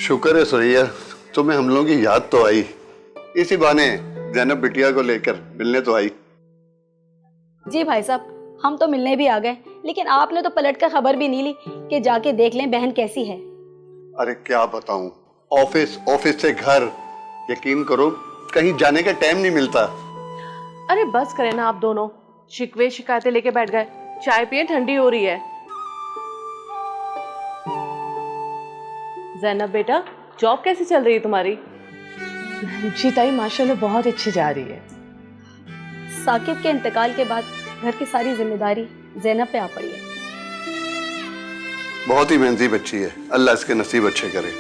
शुक्र है सुरैया, तुम्हें हम लोगों की याद तो आई। इसी बहाने ज़ैनब बिटिया को लेकर मिलने तो आई। जी भाई साहब, हम तो मिलने भी आ गए, लेकिन आपने तो पलट कर खबर भी नहीं ली कि जाके देख लें बहन कैसी है। अरे क्या बताऊं, ऑफिस ऑफिस से घर, यकीन करो कहीं जाने का टाइम नहीं मिलता। अरे बस करें ना आप दोनों, शिकवे शिकायतें लेके बैठ गए। चाय पिए, ठंडी हो रही है। ज़ैनब बेटा, जॉब कैसी चल रही है तुम्हारी? जी ताई, माशाल्लाह बहुत अच्छी जा रही है। साकिब के इंतकाल के बाद घर की सारी जिम्मेदारी ज़ैनब पे आ पड़ी है। बहुत ही मेहनती बच्ची है, अल्लाह इसके नसीब अच्छे करे।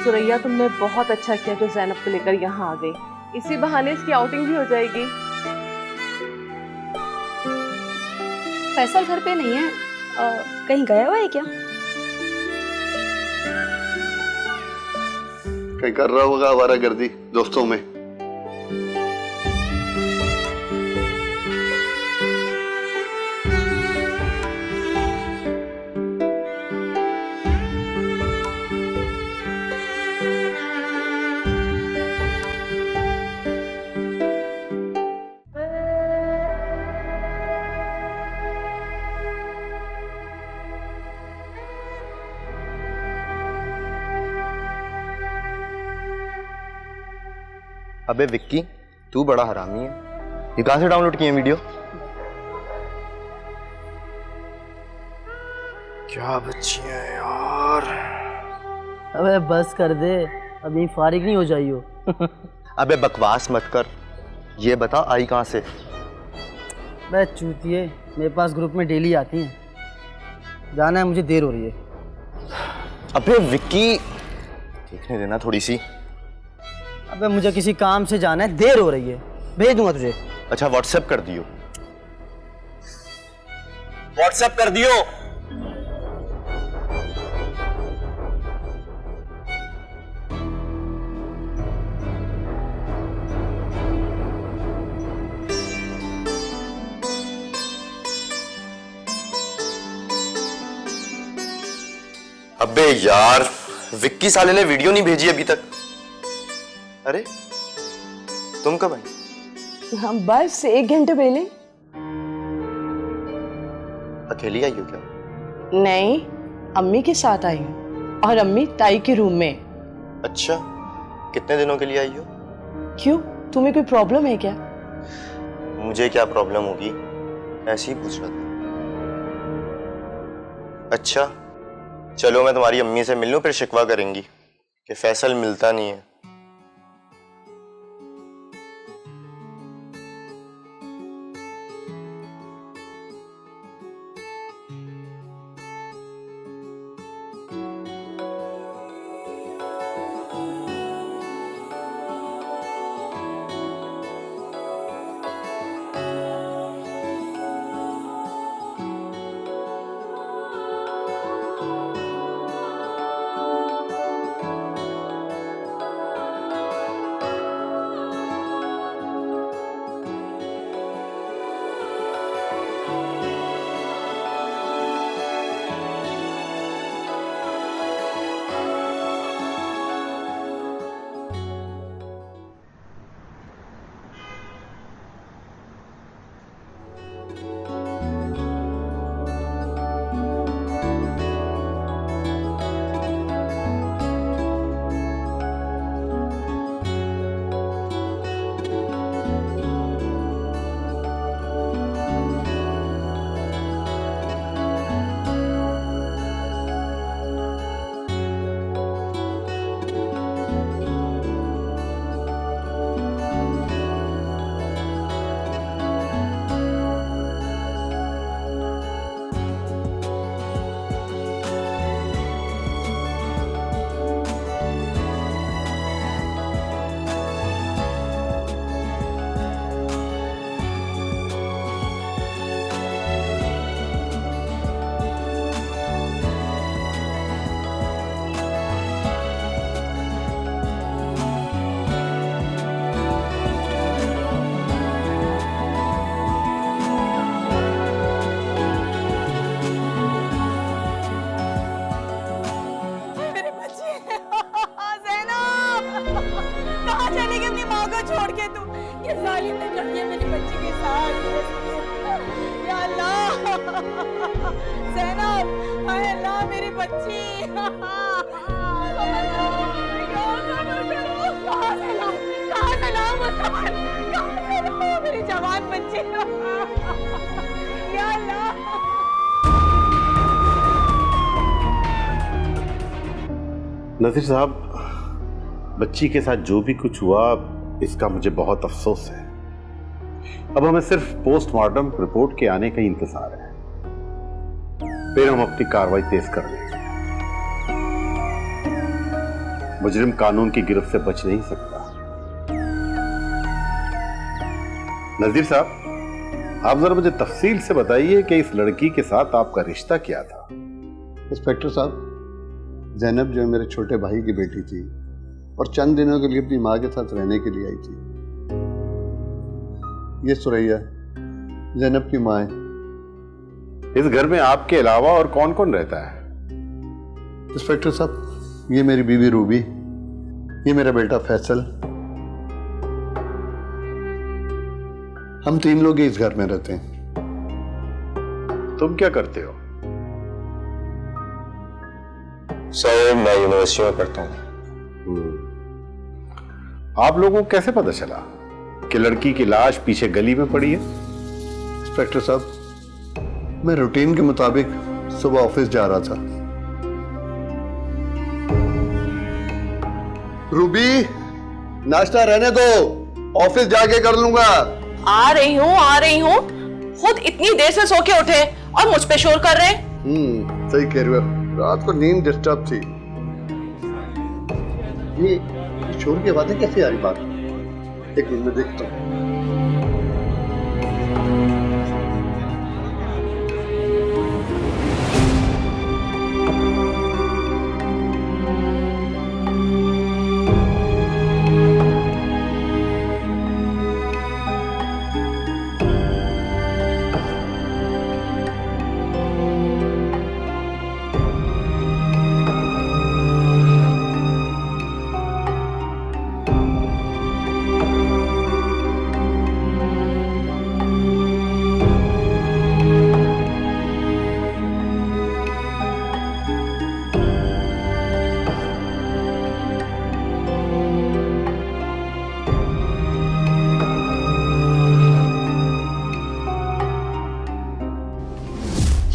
सुरैया, तुमने बहुत अच्छा किया जो ज़ैनब को लेकर यहाँ आ गई। इसी बहाने इसकी आउटिंग भी हो जाएगी। फैसल घर पे नहीं है, कहीं गया हुआ है क्या? कहीं कर रहा होगा आवारागर्दी दोस्तों में। अबे विक्की, तू बड़ा हरामी है। ये कहाँ से डाउनलोड किए वीडियो? क्या बच्ची है यार। अबे बस कर दे, अभी फारिग नहीं हो जाइयो। अबे बकवास मत कर, ये बता आई कहाँ से? मैं चूतिए, मेरे पास ग्रुप में डेली आती हैं। जाना है मुझे, देर हो रही है। अबे विक्की, देखने देना थोड़ी सी। अबे मुझे किसी काम से जाना है, देर हो रही है। भेज दूंगा तुझे। अच्छा व्हाट्सएप कर दियो, व्हाट्सएप कर दियो। अबे यार, विक्की साले ने वीडियो नहीं भेजी अभी तक। अरे तुम कब आई? हम बस 1 घंटे पहले। अकेली आई हो क्या? नहीं, अम्मी के साथ आई हूँ, और अम्मी ताई के रूम में। अच्छा, कितने दिनों के लिए आई हो? क्यों, तुम्हें कोई प्रॉब्लम है क्या? मुझे क्या प्रॉब्लम होगी, ऐसे ही पूछ रहा था। अच्छा चलो, मैं तुम्हारी अम्मी से मिल लूं, फिर शिकवा करेंगी कि फैसल मिलता नहीं है। छोड़ के तू, ये जालिम ने कर दिया मेरी बच्ची के साथ। या अल्लाह, ज़ैनब, हाय अल्लाह मेरी बच्ची। मेरी जवान बच्ची। या अल्लाह। नजीर साहब, बच्ची के साथ जो भी कुछ हुआ इसका मुझे बहुत अफसोस है। अब हमें सिर्फ पोस्टमार्टम रिपोर्ट के आने का ही इंतजार है, फिर हम अपनी कार्रवाई तेज कर लेंगे। मुजरिम कानून की गिरफ्त से बच नहीं सकता। नजीर साहब, आप जरा मुझे तफसील से बताइए कि इस लड़की के साथ आपका रिश्ता क्या था? इंस्पेक्टर साहब, ज़ैनब जो मेरे छोटे भाई की बेटी थी और चंद दिनों के लिए अपनी माँ के साथ रहने के लिए आई थी। ये सुरैया ज़ैनब की माँ है। इस घर में आपके अलावा और कौन कौन रहता है? इंस्पेक्टर साहब, ये मेरी बीवी रूबी, ये मेरा बेटा फैसल। हम 3 लोग ही इस घर में रहते हैं। तुम क्या करते हो? सर, मैं यूनिवर्सिटी में पढ़ता हूँ। आप लोगों को कैसे पता चला कि लड़की की लाश पीछे गली में पड़ी है? इंस्पेक्टर साहब, मैं रूटीन के मुताबिक सुबह ऑफिस जा रहा था। रूबी, नाश्ता रहने दो, ऑफिस जाके कर लूंगा। आ रही हूँ। खुद इतनी देर से सो के उठे और मुझ पे शोर कर रहे हैं। सही कह रहे हो, रात को नींद डिस्टर्ब थी। ये शोर की बातें कैसे आ रही बात? एक मिनट में देखता हूँ।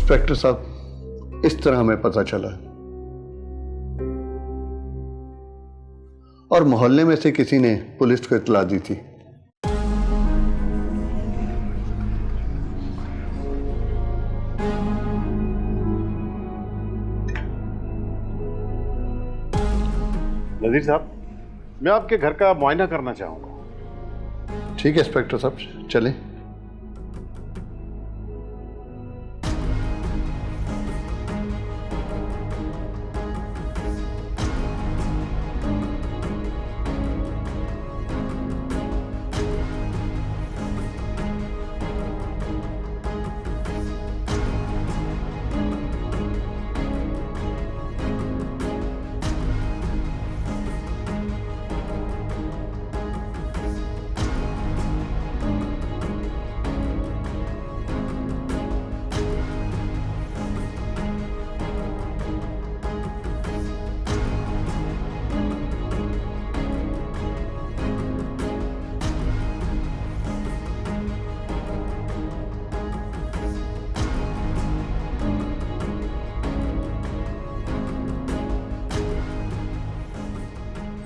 इंस्पेक्टर साहब, इस तरह हमें पता चला और मोहल्ले में से किसी ने पुलिस को इत्तला दी थी। नजीर साहब, मैं आपके घर का मुआयना करना चाहूंगा। ठीक है इंस्पेक्टर साहब, चलें।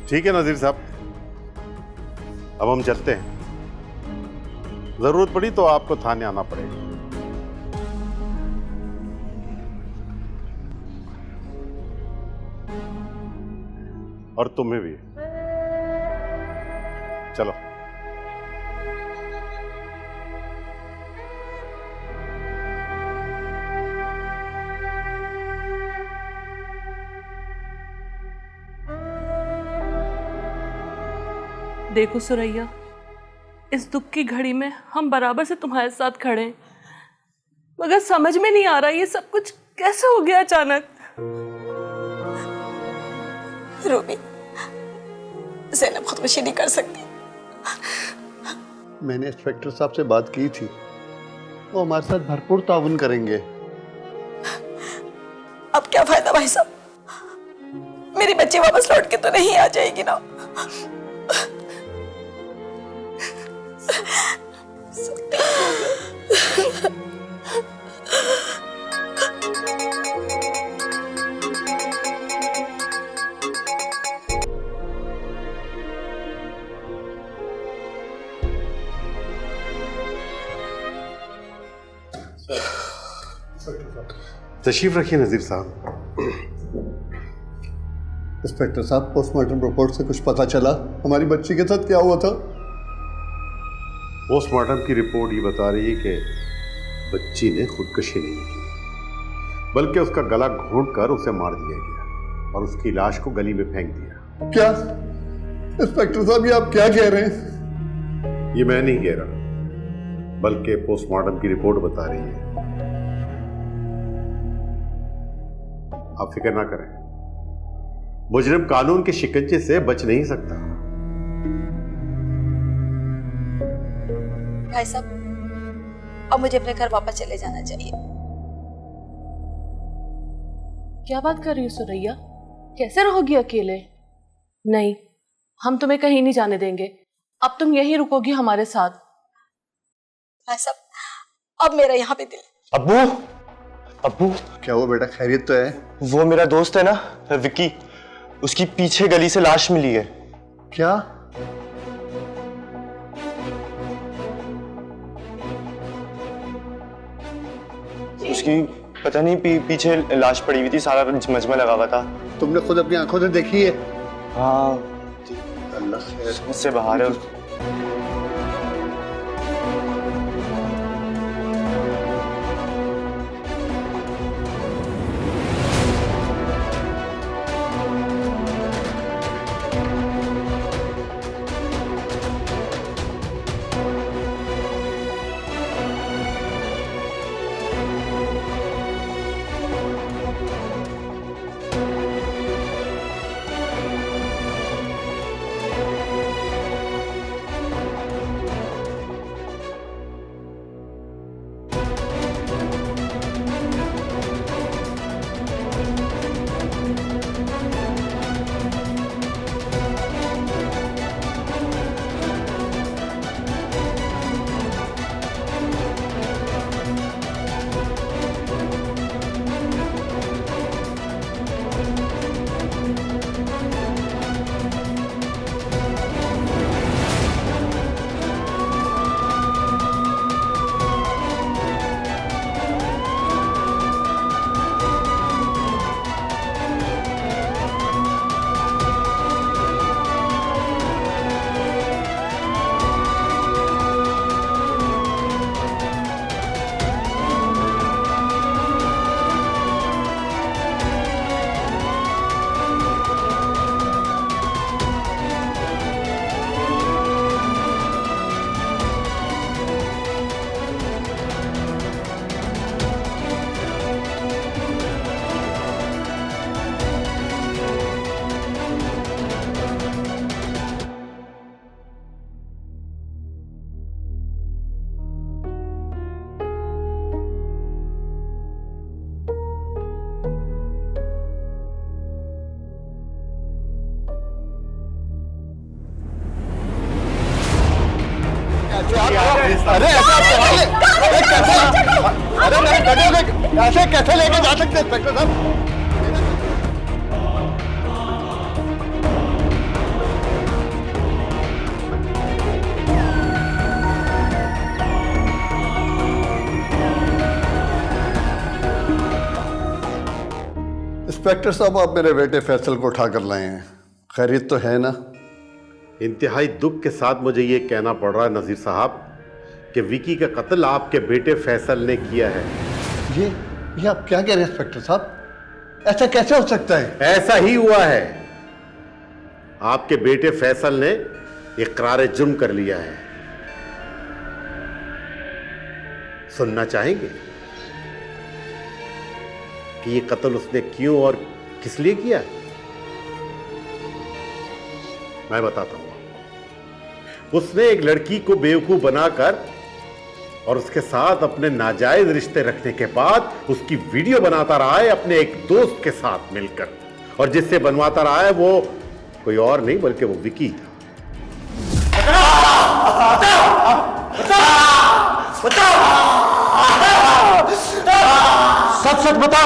ठीक है नजीर साहब, अब हम चलते हैं। जरूरत पड़ी तो आपको थाने आना पड़ेगा। और तुम्हें भी। चलो। देखो सुरैया, इस दुख की घड़ी में हम बराबर से तुम्हारे साथ खड़े हैं, मगर समझ में नहीं आ रहा ये सब कुछ कैसे हो गया अचानक। रूबी, ज़ैनब खुदकुशी नहीं कर सकती। मैंने इंस्पेक्टर साहब से बात की थी, वो हमारे साथ भरपूर ताउन करेंगे। अब क्या फायदा भाई साहब, मेरी बच्ची वापस लौट के तो नहीं आ जाएगी ना। तशरीफ रखिए नजीर साहब। इंस्पेक्टर साहब, पोस्टमार्टम रिपोर्ट से कुछ पता चला हमारी बच्ची के साथ क्या हुआ था? पोस्टमार्टम की रिपोर्ट ये बता रही है कि बच्ची ने खुदकुशी नहीं की, बल्कि उसका गला घोंटकर उसे मार दिया गया और उसकी लाश को गली में फेंक दिया। क्या इंस्पेक्टर साहब, ये आप क्या कह रहे हैं? ये मैं नहीं कह रहा, बल्कि पोस्टमार्टम की रिपोर्ट बता रही है। आप फिक्र ना करें, मुजरिम कानून के शिकंजे से बच नहीं सकता। भाई साहब, अब मुझे अपने घर वापस चले जाना चाहिए। क्या बात कर रही हो सुरैया? कैसे रहोगी अकेले? नहीं, हम तुम्हें कहीं नहीं जाने देंगे। अब तुम यहीं रुकोगी हमारे साथ। भाई साहब, अब मेरा यहाँ पे दिल। अब्बू, अब्बू, क्या वो बेटा खैरियत तो है? वो मेरा दोस्त है ना विक्की, उसकी पीछे गली से लाश मिली है। क्या? उसकी पता नहीं पीछे लाश पड़ी हुई थी, सारा मजमा लगा हुआ था। तुमने खुद अपनी आंखों से देखी है? हाँ, अल्लाह खैर। मुझसे बाहर है। अरे ऐसे कैसे लेके जा सकते इंस्पेक्टर साहब? इंस्पेक्टर साहब, आप मेरे बेटे फैसल को उठा कर लाए हैं, खैरियत तो है ना? इंतहाई दुख के साथ मुझे ये कहना पड़ रहा है नजीर साहब कि विकी का कत्ल आपके बेटे फैसल ने किया है। ये आप क्या कह रहे हैं इंस्पेक्टर साहब? ऐसा कैसे हो सकता है? ऐसा ही हुआ है। आपके बेटे फैसल ने इकरार जुर्म कर लिया है। सुनना चाहेंगे कि ये कत्ल उसने क्यों और किस लिए किया? मैं बताता हूं। उसने एक लड़की को बेवकूफ बनाकर और उसके साथ अपने नाजायज रिश्ते रखने के बाद उसकी वीडियो बनाता रहा है अपने एक दोस्त के साथ मिलकर, और जिससे बनवाता रहा है वो कोई और नहीं बल्कि वो विकी था। सच सच बता,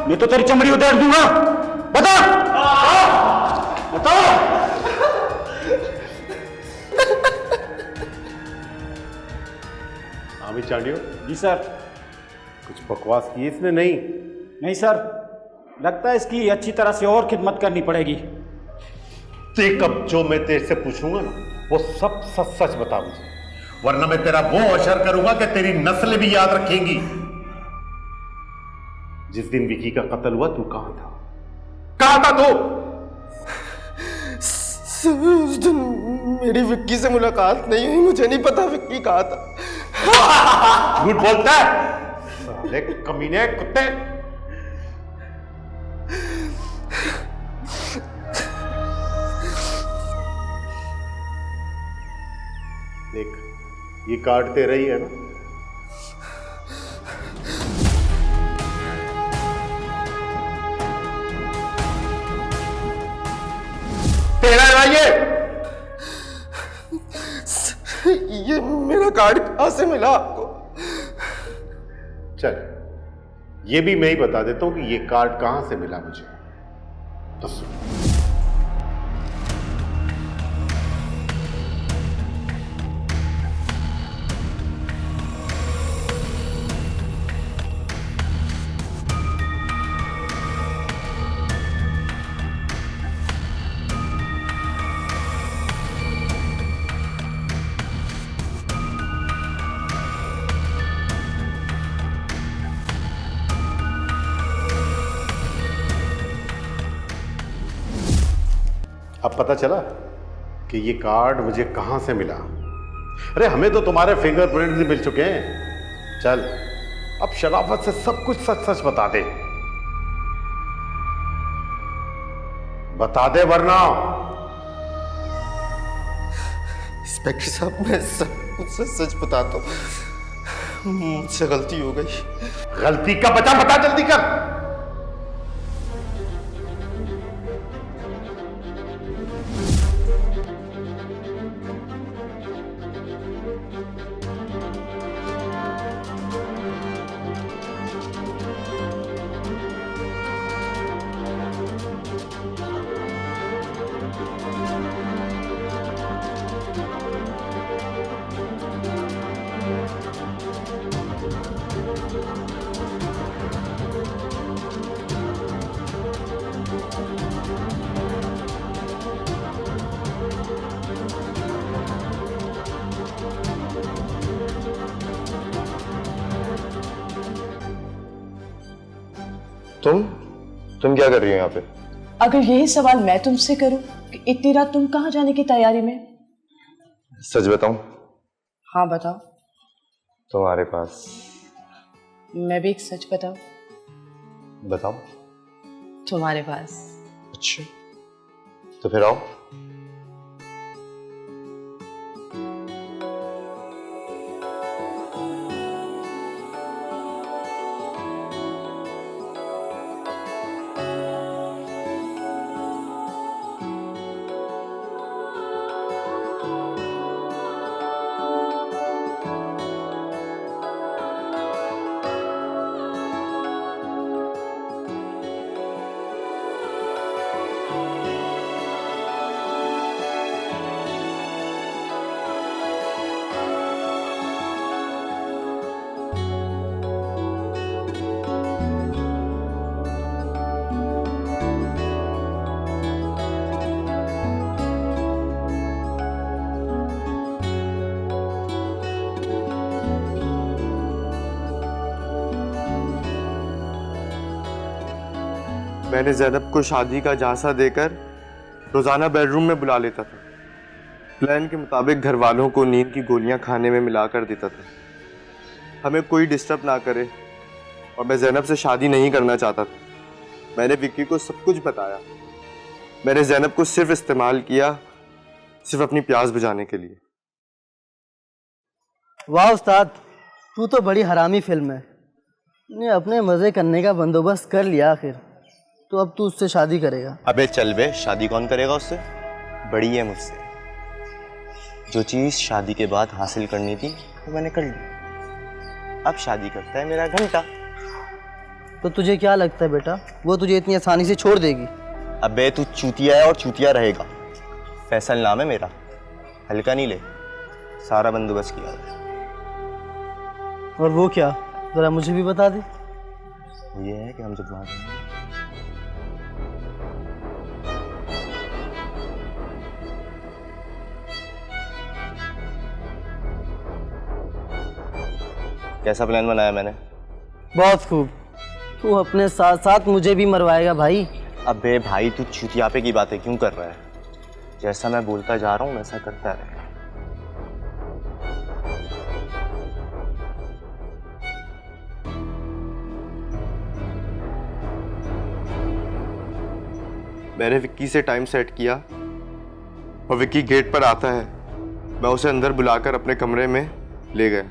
मैं तो तेरी चमड़ी उतार दूंगा। बता बता। आमिर चांडियो, जी सर। कुछ बकवास की इसने? नहीं नहीं सर, लगता है इसकी अच्छी तरह से और खिदमत करनी पड़ेगी। देख, अब जो मैं तेरे से पूछूंगा ना वो सब सच सच बता मुझे, वरना मैं तेरा वो अशर करूंगा कि तेरी नस्लें भी याद रखेंगी। जिस दिन विकी का कत्ल हुआ तू कहां था? कहां था तू? उस दिन मेरी विक्की से मुलाकात नहीं हुई, मुझे नहीं पता विक्की कहाँ था। झूठ बोलता है साले कमीने कुत्ते। देख, ये कार्ड तेरा ही है ना? तेरा है ना ये मेरा कार्ड कहाँ से मिला आपको? चल, ये भी मैं ही बता देता हूं कि ये कार्ड कहां से मिला मुझे। तो सुन, अब पता चला कि ये कार्ड मुझे कहां से मिला। अरे हमें तो तुम्हारे फिंगरप्रिंट भी मिल चुके हैं। चल, अब शराफत से सब कुछ सच सच बता दे, बता दे वरना। इंस्पेक्टर साहब, मैं सब कुछ सच सच बताता हूँ, मुझसे गलती हो गई। गलती का बता जल्दी कर। तुम क्या कर रही हो यहाँ पे? अगर यही सवाल मैं तुमसे करूं कि इतनी रात तुम कहाँ जाने की तैयारी में? सच बताऊं? हाँ बताओ। तुम्हारे पास। मैं भी एक सच बताऊं? बताओ। तुम्हारे पास। अच्छा, तो फिर आओ। मैंने ज़ैनब को शादी का झांसा देकर रोज़ाना बेडरूम में बुला लेता था। प्लान के मुताबिक घर वालों को नींद की गोलियां खाने में मिलाकर देता था, हमें कोई डिस्टर्ब ना करे, और मैं ज़ैनब से शादी नहीं करना चाहता था। मैंने विक्की को सब कुछ बताया। मैंने ज़ैनब को सिर्फ इस्तेमाल किया, सिर्फ अपनी प्यास बुझाने के लिए। वाह उस्ताद, तू तो बड़ी हरामी फिल्म है। तूने अपने मज़े करने का बंदोबस्त कर लिया आखिर। तो अब तू उससे शादी करेगा? अबे चल बे, शादी कौन करेगा उससे? बड़ी है मुझसे। जो चीज़ शादी के बाद हासिल करनी थी वो मैंने कर ली। अब शादी करता है मेरा घंटा। तो तुझे क्या लगता है बेटा, वो तुझे इतनी आसानी से छोड़ देगी? अबे तू चूतिया है और चूतिया रहेगा। फैसल नाम है मेरा, हल्का नहीं ले। सारा बंदोबस्त किया है। और वो क्या, जरा मुझे भी बता दे। वो ये है कि हम जब वहाँ जाएंगे कैसा प्लान बनाया मैंने? बहुत खूब। तू अपने साथ साथ मुझे भी मरवाएगा भाई। अबे भाई तू चुतियापे की बातें क्यों कर रहा है? जैसा मैं बोलता जा रहा हूँ वैसा करता रहे। मैंने विक्की से टाइम सेट किया और विक्की गेट पर आता है। मैं उसे अंदर बुलाकर अपने कमरे में ले गया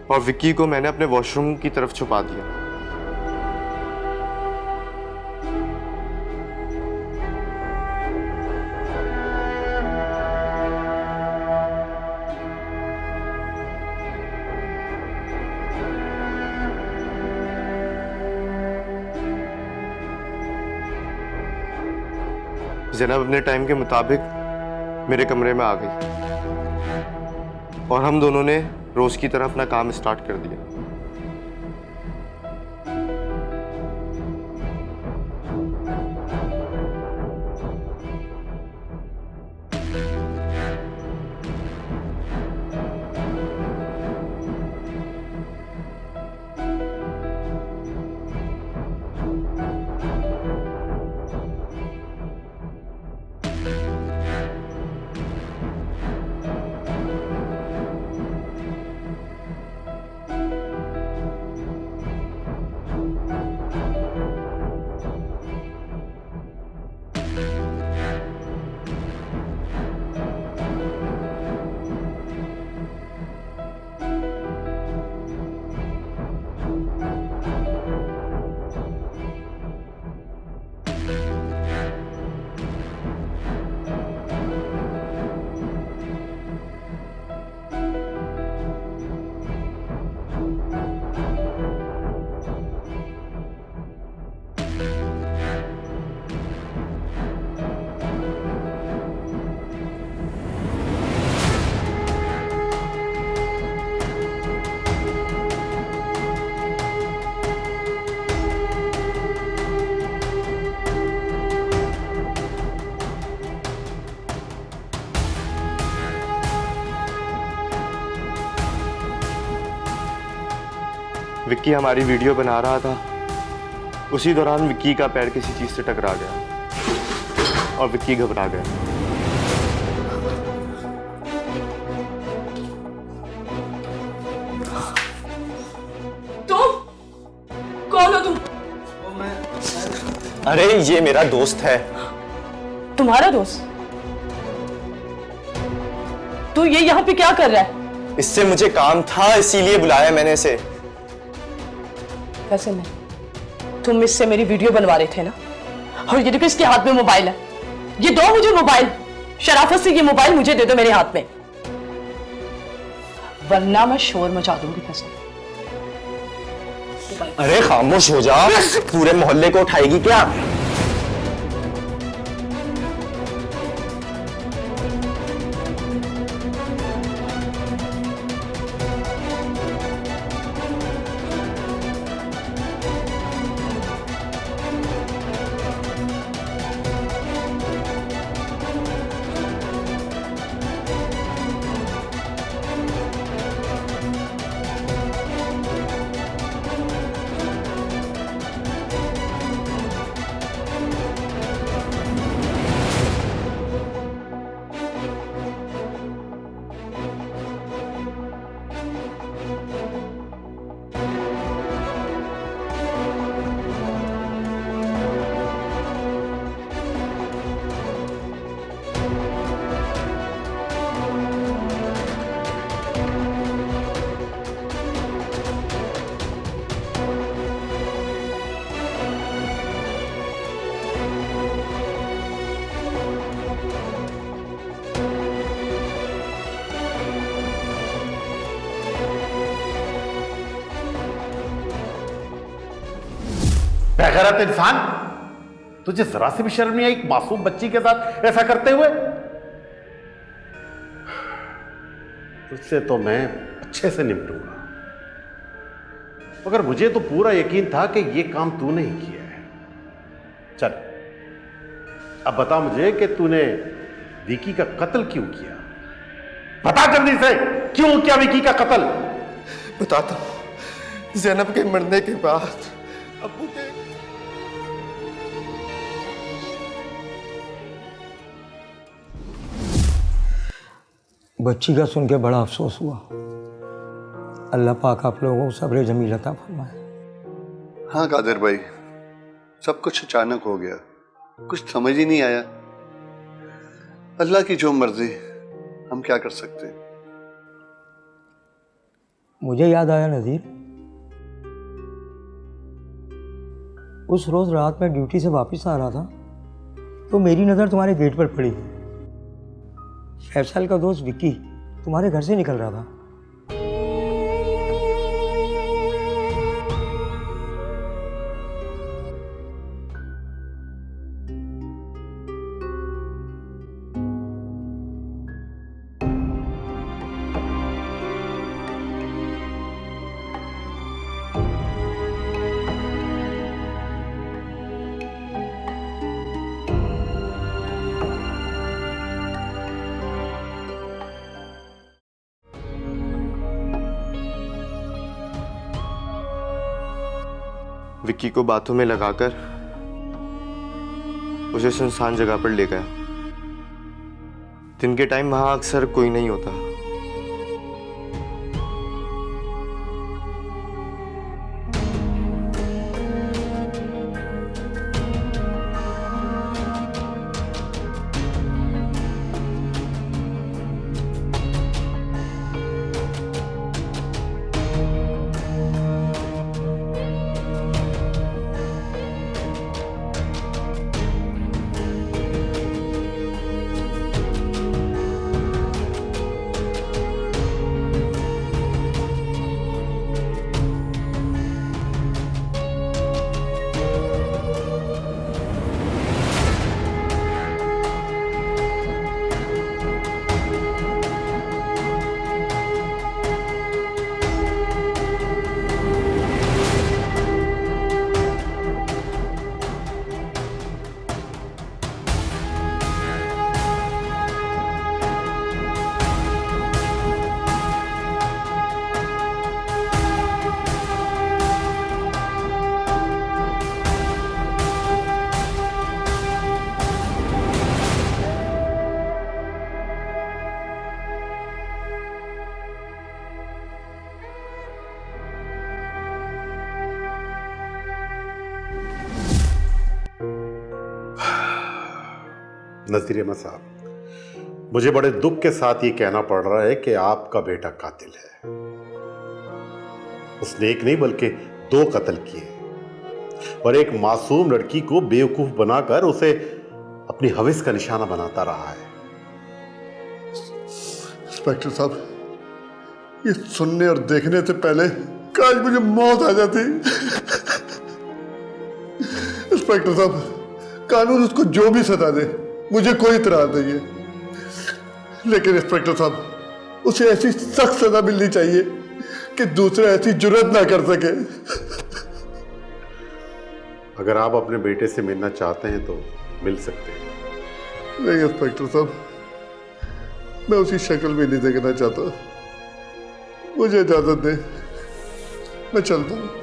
और विक्की को मैंने अपने वॉशरूम की तरफ छुपा दिया। ज़ैनब अपने टाइम के मुताबिक मेरे कमरे में आ गई और हम दोनों ने रोज की तरह अपना काम स्टार्ट कर दिया। विक्की हमारी वीडियो बना रहा था। उसी दौरान विक्की का पैर किसी चीज से टकरा गया और विक्की घबरा गया। तुम कौन हो तुम? अरे ये मेरा दोस्त है। तुम्हारा दोस्त? तू ये यहाँ पे क्या कर रहा है? इससे मुझे काम था, इसीलिए बुलाया मैंने इसे। वैसे नहीं, तुम इससे मेरी वीडियो बनवा रहे थे ना? और ये देखो इसके हाथ में मोबाइल है। ये दो मुझे मोबाइल। शराफत से ये मोबाइल मुझे दे दो मेरे हाथ में, वरना मैं शोर मचा दूंगी कसम। अरे खामोश हो जा, पूरे मोहल्ले को उठाएगी क्या? बेगैरत इंसान, तुझे जरा सी भी शर्म नहीं आई एक मासूम बच्ची के साथ ऐसा करते हुए? तुझसे तो मैं अच्छे से निपटूंगा, मगर मुझे तो पूरा यकीन था कि यह काम तूने ही किया है। चल अब बता मुझे कि तूने विकी का कत्ल क्यों किया? बता जल्दी से, क्यों किया विकी का कत्ल? बताता हूं। ज़ैनब के मरने के बाद अब्बू के बच्ची का सुन के बड़ा अफसोस हुआ। अल्लाह पाक आप लोगों को सब्र जमील अता फरमाए। हाँ कादिर भाई, सब कुछ अचानक हो गया, कुछ समझ ही नहीं आया। अल्लाह की जो मर्जी, हम क्या कर सकते हैं। मुझे याद आया नज़ीर, उस रोज़ रात में ड्यूटी से वापस आ रहा था तो मेरी नज़र तुम्हारे गेट पर पड़ी। फैसल का दोस्त विक्की तुम्हारे घर से निकल रहा था। विक्की को बातों में लगाकर उसे सुनसान जगह पर ले गया। दिन के टाइम वहां अक्सर कोई नहीं होता। नज़ीर अहमद साहब, मुझे बड़े दुख के साथ ये कहना पड़ रहा है कि आपका बेटा कातिल है। उसने एक नहीं बल्कि 2 कत्ल किए और एक मासूम लड़की को बेवकूफ बनाकर उसे अपनी हविस का निशाना बनाता रहा है। इंस्पेक्टर साहब, ये सुनने और देखने से पहले काश मुझे मौत आ जाती। इंस्पेक्टर साहब, कानून उसको जो भी सजा दे, मुझे कोई इतराज नहीं है, लेकिन इंस्पेक्टर साहब, उसे ऐसी सख्त सजा मिलनी चाहिए कि दूसरे ऐसी जुर्रत ना कर सके। अगर आप अपने बेटे से मिलना चाहते हैं तो मिल सकते हैं। नहीं इंस्पेक्टर साहब, मैं उसकी शक्ल भी नहीं देखना चाहता। मुझे इजाजत दें, मैं चलता हूँ।